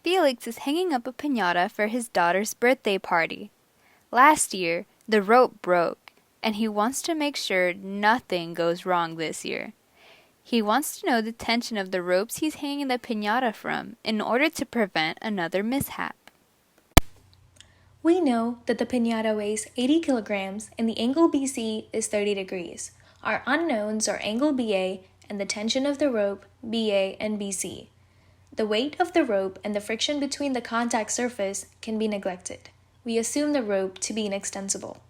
Felix is hanging up a piñata for his daughter's birthday party. Last year, the rope broke, and he wants to make sure nothing goes wrong this year. He wants to know the tension of the ropes he's hanging the piñata from in order to prevent another mishap. We know that the piñata weighs 80 kilograms and the angle BC is 30 degrees. Our unknowns are angle BA and the tension of the rope BA and BC. The weight of the rope and the friction between the contact surface can be neglected. We assume the rope to be inextensible.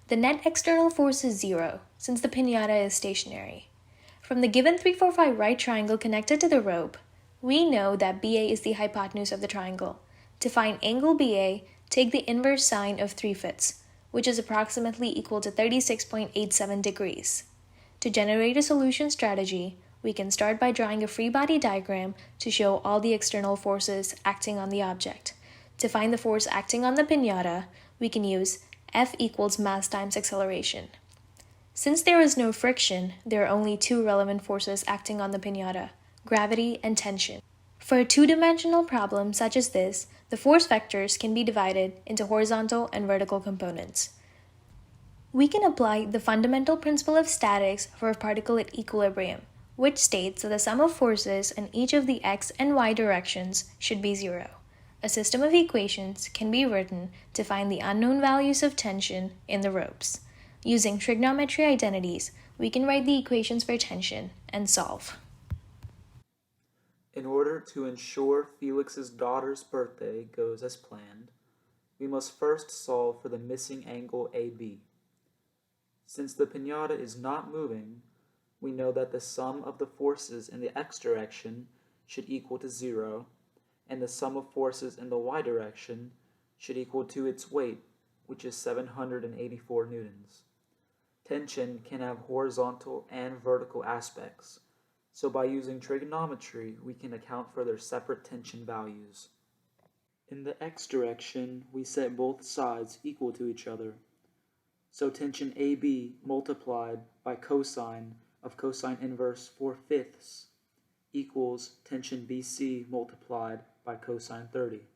The net external force is 0, since the piñata is stationary. From the given 3-4-5 right triangle connected to the rope, we know that BA is the hypotenuse of the triangle. To find angle BA, take the inverse sine of 3/5, which is approximately equal to 36.87 degrees. To generate a solution strategy, we can start by drawing a free body diagram to show all the external forces acting on the object. To find the force acting on the piñata, we can use F equals mass times acceleration. Since there is no friction, there are only two relevant forces acting on the piñata, gravity and tension. For a two-dimensional problem such as this, the force vectors can be divided into horizontal and vertical components. We can apply the fundamental principle of statics for a particle at equilibrium, which states that the sum of forces in each of the x and y directions should be 0. A system of equations can be written to find the unknown values of tension in the ropes. Using trigonometry identities, we can write the equations for tension and solve. In order to ensure Felix's daughter's birthday goes as planned, we must first solve for the missing angle AB. Since the piñata is not moving, we know that the sum of the forces in the x direction should equal to 0, and the sum of forces in the y direction should equal to its weight, which is 784 newtons. Tension can have horizontal and vertical aspects, so by using trigonometry, we can account for their separate tension values. In the x direction, we set both sides equal to each other. So tension AB multiplied by cosine of cosine inverse 4/5 equals tension BC multiplied by cosine 30.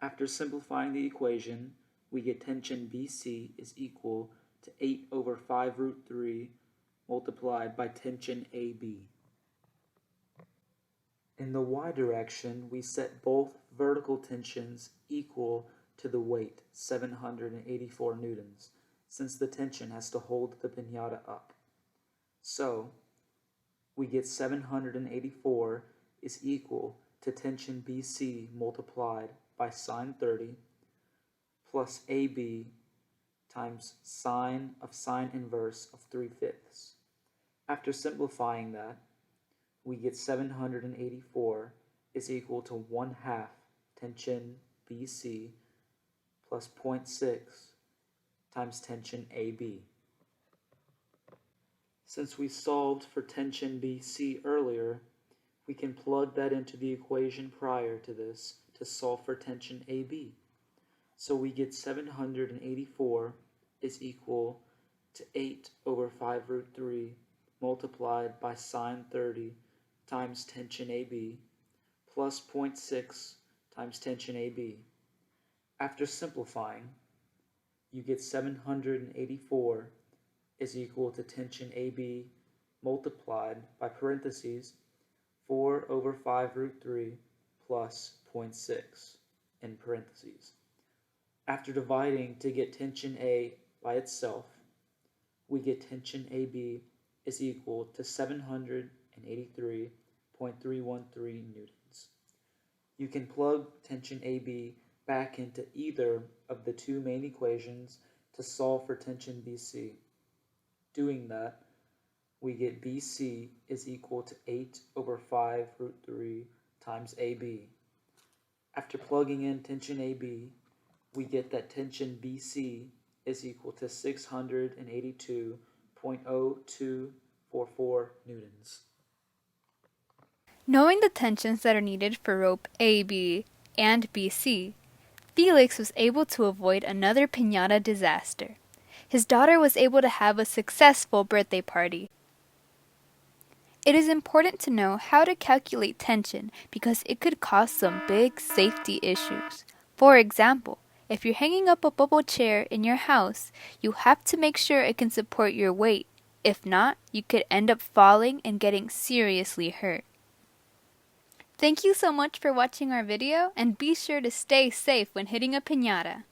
After simplifying the equation, we get tension BC is equal to 8/5√3 multiplied by tension AB. In the y direction, we set both vertical tensions equal to the weight, 784 newtons, since the tension has to hold the piñata up. So, we get 784 is equal to tension BC multiplied by sine 30 plus AB times sine of sine inverse of 3/5. After simplifying that, we get 784 is equal to 1/2 tension BC plus 0.6 times tension AB. Since we solved for tension BC earlier, we can plug that into the equation prior to this to solve for tension AB. So we get 784 is equal to 8/5√3 multiplied by sine 30 times tension AB plus 0.6 times tension AB. After simplifying, you get 784 is equal to tension AB multiplied by parentheses 4/5√3 plus 0.6 in parentheses. After dividing to get tension A by itself, we get tension AB is equal to 783.313 newtons. You can plug tension AB back into either of the two main equations to solve for tension BC. Doing that, we get BC is equal to 8/5√3 times AB. After plugging in tension AB, we get that tension BC is equal to 682.0244 newtons. Knowing the tensions that are needed for rope AB and BC, Felix was able to avoid another piñata disaster. His daughter was able to have a successful birthday party. It is important to know how to calculate tension because it could cause some big safety issues. For example, if you're hanging up a bubble chair in your house, you have to make sure it can support your weight. If not, you could end up falling and getting seriously hurt. Thank you so much for watching our video, and be sure to stay safe when hitting a piñata.